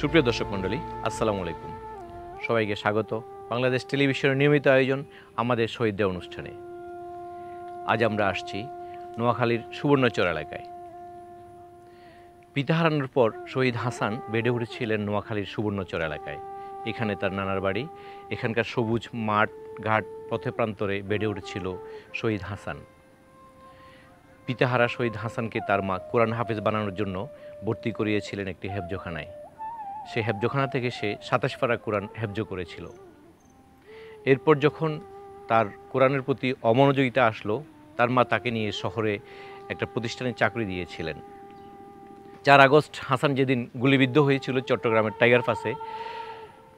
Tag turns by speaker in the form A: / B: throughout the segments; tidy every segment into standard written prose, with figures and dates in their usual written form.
A: সুপ্রিয় দর্শক মণ্ডলী, আসসালামু আলাইকুম। সবাইকে স্বাগত বাংলাদেশ টেলিভিশনের নিয়মিত আয়োজন আমাদের শহীদ ডে অনুষ্ঠানে। আজ আমরা আসছি নোয়াখালীর সুবর্ণচর এলাকায়। পিতা হারানোর পর শহীদ হাসান বেড়ে উঠেছিলেন নোয়াখালীর সুবর্ণচর এলাকায়। এখানে তার নানার বাড়ি। এখানকার সবুজ মাঠ ঘাট পথে প্রান্তরে বেড়ে উঠেছিল শহীদ হাসান। পিতাহারা শহীদ হাসানকে তার মা কোরআন হাফেজ বানানোর জন্য ভর্তি করিয়েছিলেন একটি হেফজখানায়। সে হেফজখানা থেকে সে ২৭ পারা কোরআন হেফজ করেছিল। এরপর যখন তার কোরআনের প্রতি অমনোযোগিতা আসলো, তার মা তাকে নিয়ে শহরে একটা প্রতিষ্ঠানে চাকরি দিয়েছিলেন। ৪ আগস্ট হাসান যেদিন গুলিবিদ্ধ হয়েছিল চট্টগ্রামের টাইগার পাসে,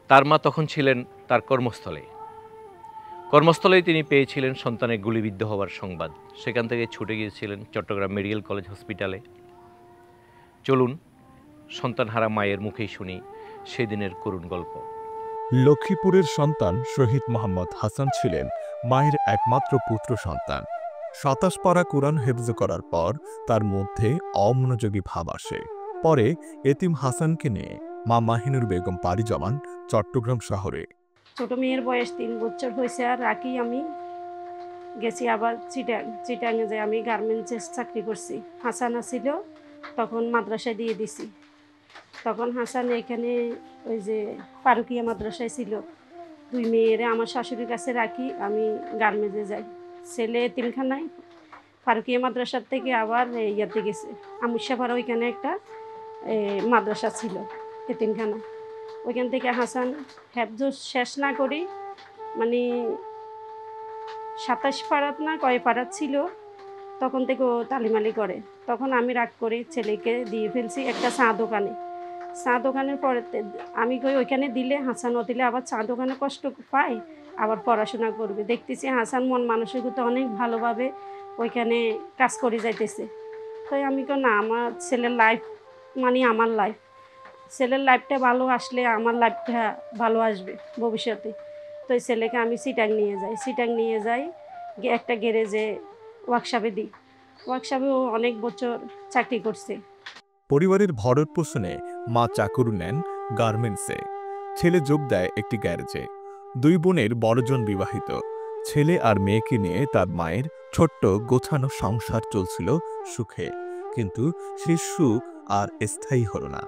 A: তার মা তখন ছিলেন তার কর্মস্থলেই তিনি পেয়েছিলেন সন্তানের গুলিবিদ্ধ হওয়ার সংবাদ। সেখান থেকে ছুটে গিয়েছিলেন চট্টগ্রাম মেডিকেল কলেজ হসপিটালে। চলুন সন্তানহারা মায়ের মুখেই শুনি সেদিনের করুণ গল্প।
B: লক্ষ্মীপুরের সন্তান শহীদ মোহাম্মদ হাসান ছিলেন মায়ের একমাত্র পুত্র সন্তান। ২৭ পারা কোরআন হেফজ করার পর তার মধ্যে অমনোযোগী ভাব আসে। পরে এতিম হাসানকে নিয়ে মা মাহিনুর বেগম পাড়ি জমান চট্টগ্রাম শহরে।
C: ছোট মেয়ের বয়স ৩ বছর হয়েছে, আর রাখি আমি গেছি আবার চিটাঙে যে আমি গার্মেন্টসে চাকরি করছি। হাসান ছিল তখন মাদ্রাসায় দিয়ে দিছি। তখন হাসান এখানে ওই যে ফারুকিয়া মাদ্রাসায় ছিল। 2 মেয়েরে আমার শাশুড়ির কাছে রাখি আমি গার্মেন্টসে যাই। ছেলে এতিমখানায় ফারুকিয়া মাদ্রাসার থেকে আবার ইয়াতে গেছে আমুসাপাড়া, ওইখানে একটা মাদ্রাসা ছিল এতিমখানা। ওইখান থেকে হাসান হেফজ শেষ না করি, মানে ২৭ পারাত না কয় পারাত ছিল, তখন থেকে ও তালিমালি করে। তখন আমি রাগ করে ছেলেকে দিয়ে ফেলছি একটা চা দোকানে। চা দোকানের পরে আমি কই ওইখানে দিলে হাসানও দিলে আবার চা দোকানে কষ্ট পায়, আবার পড়াশোনা করবে। দেখতেছি হাসান মন মানসিকতা অনেক ভালোভাবে ওইখানে কাজ করে যাইতেছে। তাই আমি কই না, আমার ছেলের লাইফ মানে আমার লাইফ, ছেলের লাইফটা ভালো আসলে আমার লাইফটা ভালো আসবে ভবিষ্যতে। তো এই ছেলেকে আমি চিটাং নিয়ে যাই একটা গ্যারেজে ওয়ার্কশপে দিই। ওয়ার্কশপেও অনেক বছর চাকরি করছে।
B: পরিবারের ভরণ পোষণে মা চাকরি নেন গার্মেন্টসে, ছেলে যোগ দেয় একটি গ্যারেজে। 2 বোনের বড়জন বিবাহিত। ছেলে আর মেয়েকে নিয়ে তার মায়ের ছোট্ট গোছানো সংসার চলছিল সুখে, কিন্তু সে সুখ আর স্থায়ী হল না।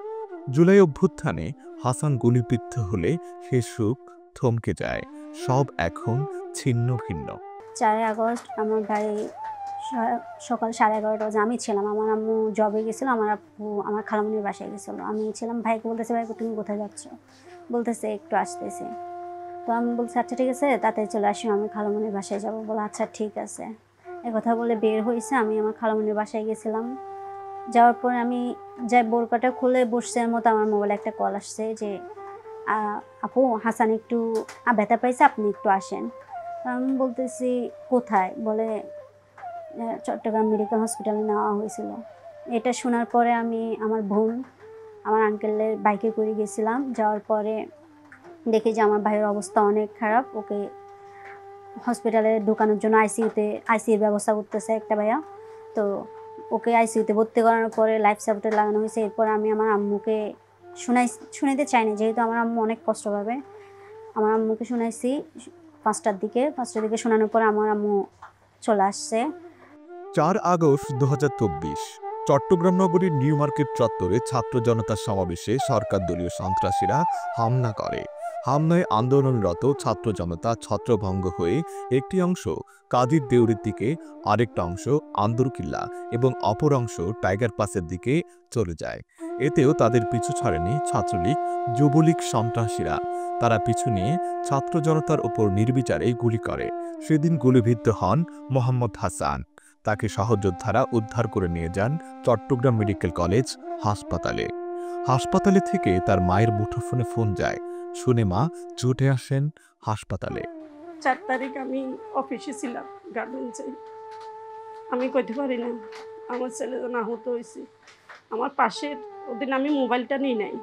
B: জুলাই অভ্যুত্থানে হাসান গুলিবিদ্ধ হলে সে সুখ থমকে যায়। সব এখন ছিন্ন ভিন্ন।
D: ৪ আগস্ট আমার ভাই সকাল 11:30 বাজে আমি ছিলাম। আমার আম্মু জবে গেছিলো, আমার আপু আমার খালামণির বাসায় গেছিলো। আমি ছিলাম। ভাইকে বলতেছে, ভাই তুমি কোথায় যাচ্ছ? বলতেছে একটু আসতেছে। তো আমি বলছি আচ্ছা ঠিক আছে, তাড়াতাড়ি চলে আসি, আমি খালামণির বাসায় যাবো। বলে আচ্ছা ঠিক আছে। কথা বলে বের হয়েছে। আমি আমার খালামণির বাসায় গেছিলাম। যাওয়ার পরে আমি যাই বোরকাটা খুলে বসছে, এর মতো আমার মোবাইলে একটা কল আসছে যে আপু হাসান একটু ব্যথা পাইছে, আপনি একটু আসেন। আমি বলতেছি কোথায়? বলে চট্টগ্রাম মেডিকেল হসপিটালে নেওয়া হয়েছিল। এটা শোনার পরে আমি আমার বোন আমার আঙ্কেলের বাইকে করে গেছিলাম। যাওয়ার পরে দেখি যে আমার ভাইয়ের অবস্থা অনেক খারাপ। ওকে হসপিটালে ঢোকানোর জন্য আইসিইউর ব্যবস্থা করতেছে একটা ভাইয়া। তো ওকে আইসিইউতে ভর্তি করানোর পরে লাইফ সাপোর্টে লাগানো হয়েছে। এরপর আমি আমার আম্মুকে শুনাইতে চাইনি, যেহেতু আমার আম্মু অনেক কষ্ট পাবে। আমার আম্মুকে শুনাইছি 5টার দিকে শোনানোর পর আমার আম্মু চলে আসছে।
B: ৪ আগস্ট ২০২৪ চট্টগ্রাম নগরীর নিউ মার্কেট চত্বরে ছাত্র জনতার সমাবেশে সরকার দলীয় সন্ত্রাসীরা হামলা করে। হামলায় আন্দোলনরত ছাত্র জনতা ছত্রভঙ্গ হয়ে একটি অংশ কাদির দেউরের দিকে, আরেকটা অংশ আন্দরকিল্লা এবং অপর অংশ টাইগার পাসের দিকে চলে যায়। এতেও তাদের পিছু ছাড়েনি ছাত্রলীগ যুবলীগ সন্ত্রাসীরা। তারা পিছু নিয়ে ছাত্র জনতার ওপর নির্বিচারে গুলি করে। সেদিন গুলিবিদ্ধ হন মোহাম্মদ হাসান। তাকে সহযোদ্ধারা উদ্ধার করে নিয়ে যান চট্টগ্রাম মেডিকেল কলেজ হাসপাতালে থেকে তার মায়ের মুঠোফোনে ফোন যায়। শুনে মা ছুটে আসেন হাসপাতালে।
C: 4 তারিখ আমি অফিসে ছিলাম গার্মেন্টসে। আমি কইতে পারি না আমার ছেলে যেন আহত হয়েছে। আমার পাশের ওদিন আমি মোবাইলটা নিই নাই,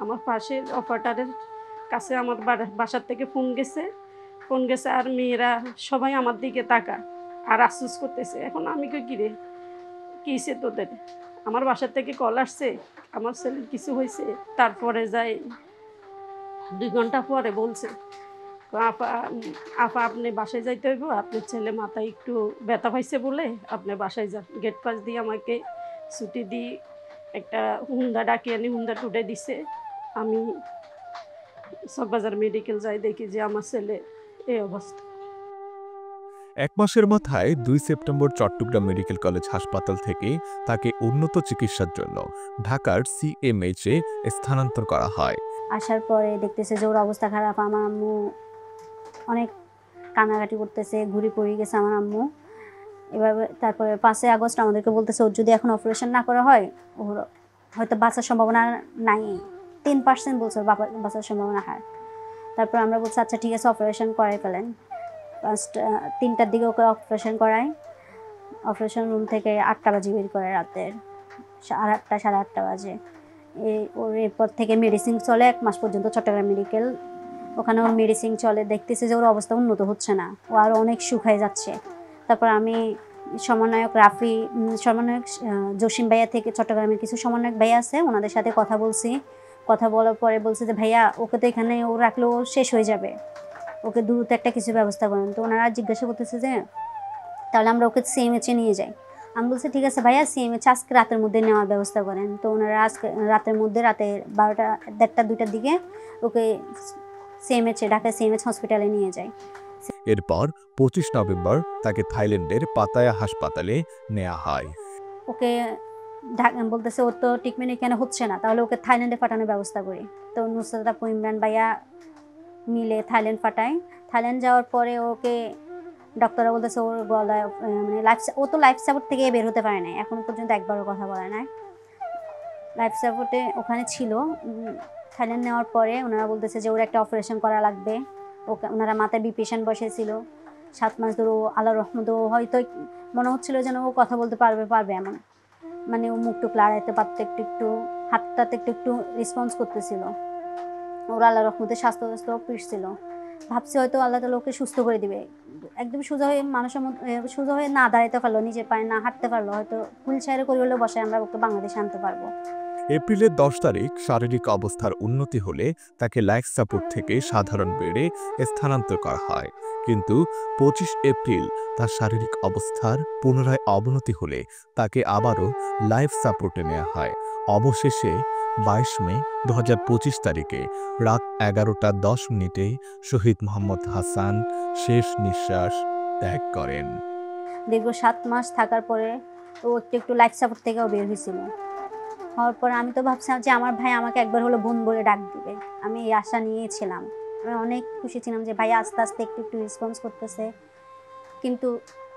C: আমার পাশের অপারেটরের কাছে আমার বাসার থেকে ফোন গেছে। আর মেয়েরা সবাই আমার দিকে তাকা আর আফসোস করতেছে। এখন আমি কই কিরে কিসে তোদের? আমার বাসার থেকে কল আসছে আমার ছেলের কিছু হয়েছে। তারপরে যাই 2 ঘন্টা পরে বলছে, আপা আপা আপনি বাসায় যাইতে হইব, আপনার ছেলে মাথায় একটু ব্যথা পাইছে বলে আপনি বাসায় যান। গেট পাস দিয়ে আমাকে ছুটি দিয়ে একটা হুন্ডা ডাকিয়ে আনি, হুন্ডা টুটে দিছে। আমি চকবাজার মেডিকেল যাই, দেখি যে আমার ছেলে এই অবস্থা।
B: 1 মাসের মাথায় 2 সেপ্টেম্বর চট্টগ্রাম মেডিকেল কলেজ হাসপাতাল থেকে তাকে উন্নত চিকিৎসার জন্য ঢাকার সিএমএইচে স্থানান্তর করা হয়।
D: আসার পরে দেখতেছে যে ওর অবস্থা খারাপ। আমার আম্মু অনেক কান্নাকাটি করতেছে, ঘুরে পড়ে গেছে আমার আম্মু। এভাবে তারপরে 5 আগস্ট আমাদেরকে বলতেছে ওর যদি এখন অপারেশন না করা হয় ওর হয়তো বাঁচার সম্ভাবনা নাই, 3% বলছে ওর বাঁচার সম্ভাবনা হার। তারপর আমরা বলছি আচ্ছা ঠিক আছে অপারেশন করাই ফেলেন। 3টার দিকে ওকে অপারেশন করায়। অপারেশন রুম থেকে 8টা বাজে বের করে, রাতের 8:30 সাড়ে 8টা বাজে। ওর এরপর থেকে মেডিসিন চলে 1 মাস পর্যন্ত চট্টগ্রাম মেডিকেল। ওখানে ওর মেডিসিন চলে, দেখতেছে যে ওর অবস্থা উন্নত হচ্ছে না, ও আরও অনেক শুকায় যাচ্ছে। তারপর আমি সমন্বয়ক সমন্বয়ক জসিম ভাইয়া থেকে চট্টগ্রামের কিছু সমন্বয়ক ভাইয়া আছে, ওনাদের সাথে কথা বলছি। কথা বলার পরে বলছে যে ভাইয়া ওকে তো এখানে ও রাখলেও শেষ হয়ে যাবে, ওকে দ্রুত একটা কিছু ব্যবস্থা করেন। তো ওনারা জিজ্ঞাসা করতেছে যে তাহলে আমরা ওকে সিএমএইচে নিয়ে যাই। আমি বলছি ঠিক আছে ভাইয়া সিএমএইচ আজকে রাতের মধ্যে নেওয়ার ব্যবস্থা করেন। তো ওনারা আজকে রাতের মধ্যে, রাতে 12টা 1:30 2টার দিকে ওকে সিএমএইচে, ঢাকা সিএমএইচ হসপিটালে নিয়ে যায়।
B: এরপর 25 নভেম্বর তাকে থাইল্যান্ডের পাতায়া হাসপাতালে নেওয়া হয়।
D: ওকে বলতেছে ওর তো ট্রিটমেন্ট এখানে হচ্ছে না, তাহলে ওকে থাইল্যান্ডে পাঠানোর ব্যবস্থা করি। তো নুসরাত আপু, ইমরান ভাইয়া মিলে থাইল্যান্ড পাঠায়। থাইল্যান্ড যাওয়ার পরে ওকে ডক্টররা বলতেছে ওর গলায় মানে ও তো লাইফ সাপোর্ট থেকে বের হতে পারে না, এখন পর্যন্ত একবারও কথা বলে নাই। লাইফ সাপোর্টে ওখানে ছিল। থাইল্যান্ড নেওয়ার পরে ওনারা বলতেছে যে ওর একটা অপারেশন করা লাগবে। ওনারা মাথায় পেশেন্ট বসেছিল 7 মাস ধরে। আল্লাহর রহমতে হয়তো মনে হচ্ছিল যেন ও কথা বলতে পারবে এমন, মানে ও মুখটুক লাড়াইতে পারতো, একটু হাতটাতে একটু রেসপন্স করতেছিল। ওর আল্লাহর রহমতে স্বাস্থ্য ফিরছিল। ভাবছি হয়তো আল্লাহ তাআলা ওকে সুস্থ করে দিবে। একদম সোজা হয়ে মানুষের মতো সোজা হয়ে না দাঁড়াইতে পারলো, নিজের পায়ে না হাঁটতে পারলো, হয়তো হুইল চেয়ারে করে হলেও বসে আমরা ওকে বাংলাদেশে আনতে পারবো।
B: এপ্রিলের 10 তারিখ শারীরিক অবস্থার উন্নতি হলে তাকে লাইফ সাপোর্ট থেকে সাধারণ বেডে স্থানান্তর করা হয়। কিন্তু 25 এপ্রিল তার শারীরিক অবস্থার পুনরায় অবনতি হলে তাকে আবারও লাইফ সাপোর্টে নেওয়া হয়। অবশেষে 22 মে 2025 তারিখে রাত 11:10 শহীদ মোহাম্মদ হাসান শেষ নিঃশ্বাস ত্যাগ করেন।
D: দীর্ঘ 7 মাস থাকার পরে ও একটু লাইফ সাপোর্ট থেকেও বের হয়েছিল। হওয়ার পরে আমি তো ভাবছিলাম যে আমার ভাই আমাকে একবার হলো বোন বলে ডাক দিবে, আমি এই আশা নিয়েই ছিলাম। আমি অনেক খুশি ছিলাম যে ভাই আস্তে আস্তে একটু রেসপন্স করতেছে। কিন্তু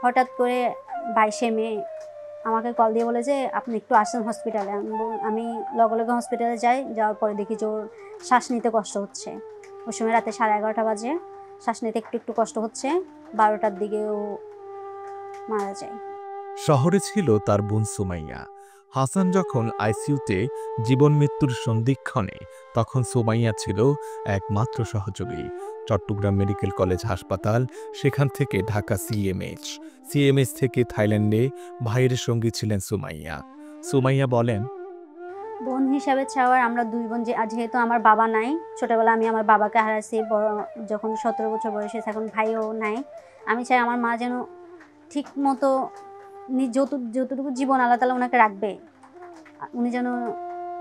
D: হঠাৎ করে 22 মে আমাকে কল দিয়ে বলে যে আপনি একটু আসেন হসপিটালে। আমি লগে লগে হসপিটালে যাওয়ার পরে দেখি যে ওর শ্বাস নিতে কষ্ট হচ্ছে। ওই সময় রাতে 11:30 বাজে, শ্বাস নিতে একটু কষ্ট হচ্ছে। 12টার দিকে ও মারা যায়।
B: শহরে ছিল তার বোন সুমাইয়া। হাসান যখন আইসিইউতে জীবন মৃত্যুর সন্ধিক্ষণে, তখন সুমাইয়া ছিল একমাত্র সহযোগী। চট্টগ্রাম মেডিকেল কলেজ হাসপাতাল, সেখান থেকে ঢাকা সিএমএইচ থেকে থাইল্যান্ডে ভাইয়ের সঙ্গী ছিলেন সুমাইয়া। সুমাইয়া বলেন,
D: বোন হিসাবে চাওয়ার আমরা 2 বোন, যেহেতু আমার বাবা নাই, ছোটবেলা আমি আমার বাবাকে হারাইছি, যখন 17 বছর বয়সে, এখন ভাইও নাই। আমি চাই আমার মা যেন ঠিক মতো যতটুকু জীবন আল্লাহ তাআলা ওনাকে রাখবে, উনি যেন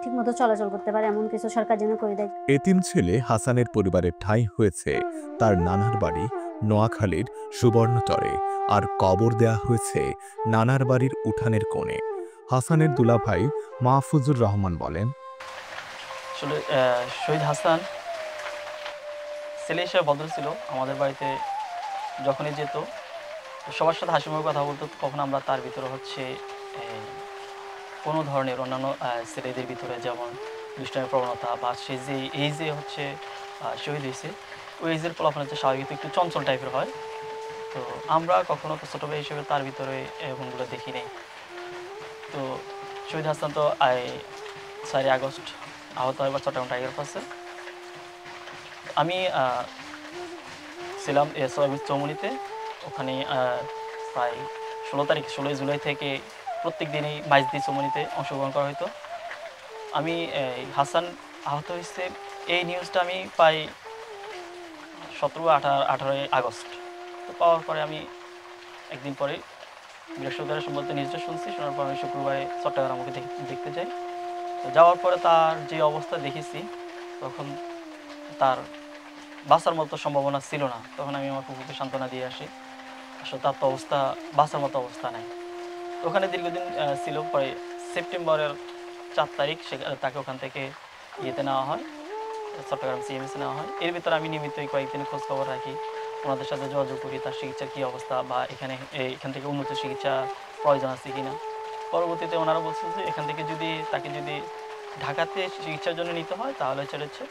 D: ঠিক মতো চলাচল করতে পারে, এমন কিছু সরকার যেন করে দেয়।
B: এতিম ছেলে হাসানের পরিবারের ঠাঁই হয়েছে তার নানার বাড়ি নোয়াখালীর সুবর্ণচরে, আর কবর দেয়া হয়েছে নানার বাড়ির উঠানের কোণে। হাসানের দুলাভাই মাহফুজুর রহমান বলেন,
E: আসলে শহীদ হাসান ছেলে হিসেবে ভদ্র ছিল। আমাদের বাড়িতে যখনই যেত সবার সাথে হাসিমুখে কথা বলতো। কখন আমরা তার ভিতরে হচ্ছে কোনো ধরনের অন্যান্য ছেলেদের ভিতরে যেমন দুষ্টামি প্রবণতা বা সে যে এইজে হচ্ছে শহীদ হয়েছে, ওই এইজের ফলাফল হচ্ছে স্বাভাবিক একটু চঞ্চল টাইপের হয়। তো আমরা কখনো তো ছোটো ভাই হিসেবে তার ভিতরে এরকমগুলো দেখি নেই। তো শহীদ হাসান তো 4 আগস্ট আহত হয় বা চট্টগ্রাম টাইগার পাশে। আমি ছিলাম চৌমুনিতে, ওখানে প্রায় 16 জুলাই থেকে প্রত্যেক দিনই মাইজদি চৌমুহনীতে অংশগ্রহণ করা হতো। আমি হাসান আহত হয়েছে এই নিউজটা আমি পাই 17-18 আগস্ট। তো পাওয়ার পরে আমি একদিন পরে বৃহস্পতিবার সম্ভবত নিউজটা শুনছি, শোনার পর আমি শুক্রবারে চট্টগ্রাম আমাকে দেখতে যাই। তো যাওয়ার পরে তার যে অবস্থা দেখেছি, তখন তার বাঁচার মতো সম্ভাবনা ছিল না। তখন আমি আমার ফুফুকে সান্ত্বনা দিয়ে আসি, আসলে তার তো অবস্থা বাঁচার মতো অবস্থা নাই। তো ওখানে দীর্ঘদিন ছিল। পরে সেপ্টেম্বরের 4 তারিখ তাকে ওখান থেকে ইয়েতে নেওয়া হয়, চট্টগ্রাম সিএমএসে নেওয়া হয়। এর ভিতরে আমি নিয়মিতই কয়েকদিন খোঁজখবর রাখি, ওনাদের সাথে যোগাযোগ করি, তার চিকিৎসার কী অবস্থা বা এখান থেকে উন্নত চিকিৎসা প্রয়োজন আছে কিনা। পরবর্তীতে ওনারা বলছে যে তাকে যদি ঢাকাতে চিকিৎসার জন্য নিতে হয় তাহলে হচ্ছে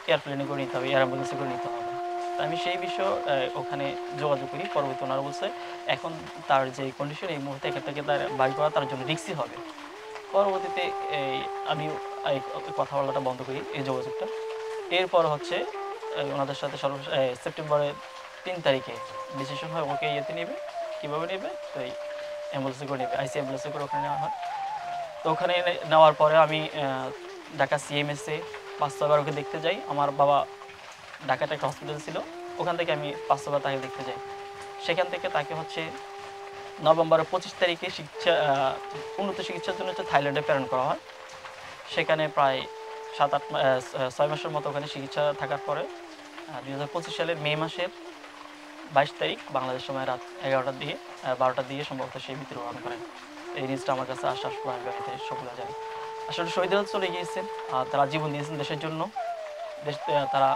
E: এয়ারপ্লেনে করে নিতে হবে, এয়ার অ্যাম্বুলেন্সে করে নিতে হবে। তো আমি সেই বিষয়ে ওখানে যোগাযোগ করি। পরবর্তী ওনারা বলছে এখন তার যে কন্ডিশন, এই মুহূর্তে এখান থেকে তার বাড়ি করা তার জন্য রিস্কি হবে। পরবর্তীতে আমি কথা বলাটা বন্ধ করি, এই যোগাযোগটা। এরপর ওনাদের সাথে সেপ্টেম্বরের 3 তারিখে ডিসিশন হয় ওকে ইয়েতে নেবে, কীভাবে নেবে, তো এই অ্যাম্বুলেন্সে করে নেবে, আইসি অ্যাম্বুলেন্সে করে ওখানে নেওয়া হয়। তো ওখানে নেওয়ার পরে আমি ঢাকা সিএমএসে 5-6 বার ওকে দেখতে যাই। আমার বাবা ঢাকাতে একটা হসপিটাল ছিল, ওখান থেকে আমি 5-6 বার তাকে দেখতে যাই। সেখান থেকে তাকে নভেম্বরের 25 তারিখে উন্নত চিকিৎসার জন্য থাইল্যান্ডে প্রেরণ করা হয়। সেখানে প্রায় 6 মাসের মতো ওখানে চিকিৎসা থাকার পরে 2025 সালের মে মাসের 22 তারিখ বাংলাদেশ সময় রাত 12টার দিকে সম্ভবত সে মৃত্যুবরণ করেন। এই নিউজটা আমার কাছে আশ্বাস প্রদানকারীতে সকলে যায়। আসলে শহীদরা চলে গিয়েছেন, তারা জীবন দিয়েছেন দেশের জন্য। তারা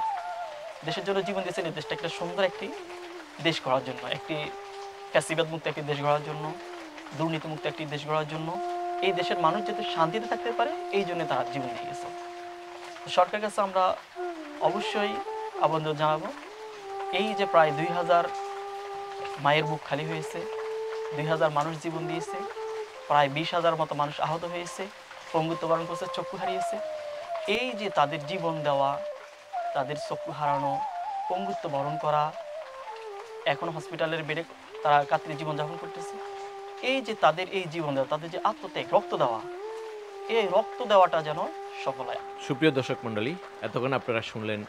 E: দেশের জন্য জীবন দিয়েছেন, এই দেশটা একটা সুন্দর একটি দেশ গড়ার জন্য, একটি ফ্যাসিবাদ মুক্ত একটি দেশ গড়ার জন্য, দুর্নীতিমুক্ত একটি দেশ গড়ার জন্য, এই দেশের মানুষ যাতে শান্তিতে থাকতে পারে এই জন্য তারা জীবন দিয়ে গেছে। সরকারের কাছে আমরা অবশ্যই আবেদন জানাবো, এই যে প্রায় 2000 মায়ের বুক খালি হয়েছে, 2000 মানুষ জীবন দিয়েছে, প্রায় 20,000 মতো মানুষ আহত হয়েছে, পঙ্গুত্ব বরণ করছে, চক্ষু হারিয়েছে। এই যে তাদের জীবন দেওয়া, তাদের চক্ষু হারানো, পঙ্গুত্ব বরণ করা, এখন হসপিটালের বেডে তারা কাতরে জীবনযাপন করতেছে, এই যে তাদের এই জীবন দেওয়া, তাদের যে আত্মত্যাগ, রক্ত দেওয়া, এই রক্ত দেওয়াটা যেন সফল হয়।
A: সুপ্রিয় দর্শক মণ্ডলী, এতক্ষণ আপনারা শুনলেন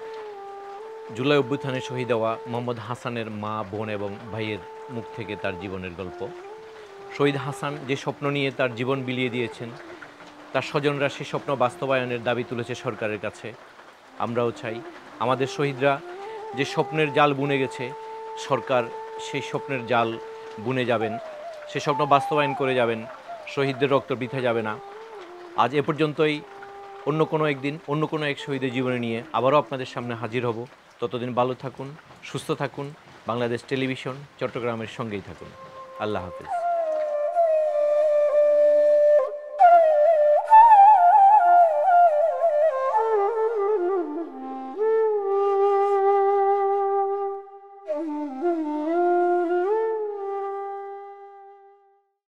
A: জুলাই অভ্যুত্থানে শহীদ হওয়া মোহাম্মদ হাসানের মা, বোন এবং ভাইয়ের মুখ থেকে তার জীবনের গল্প। শহীদ হাসান যে স্বপ্ন নিয়ে তার জীবন বিলিয়ে দিয়েছেন, তার স্বজনরা সেই স্বপ্ন বাস্তবায়নের দাবি তুলেছে সরকারের কাছে। আমরাও চাই আমাদের শহীদরা যে স্বপ্নের জাল বুনে গেছে, সরকার সেই স্বপ্নের জাল বুনে যাবেন, সে স্বপ্ন বাস্তবায়ন করে যাবেন, শহীদদের রক্ত বৃথা যাবে না। আজ এ পর্যন্তই। অন্য কোনো একদিন অন্য কোনো এক শহীদের জীবনে নিয়ে আবারও আপনাদের সামনে হাজির হব। ততদিন ভালো থাকুন, সুস্থ থাকুন, বাংলাদেশ টেলিভিশন চট্টগ্রামের সঙ্গেই থাকুন। আল্লাহ হাফেজ।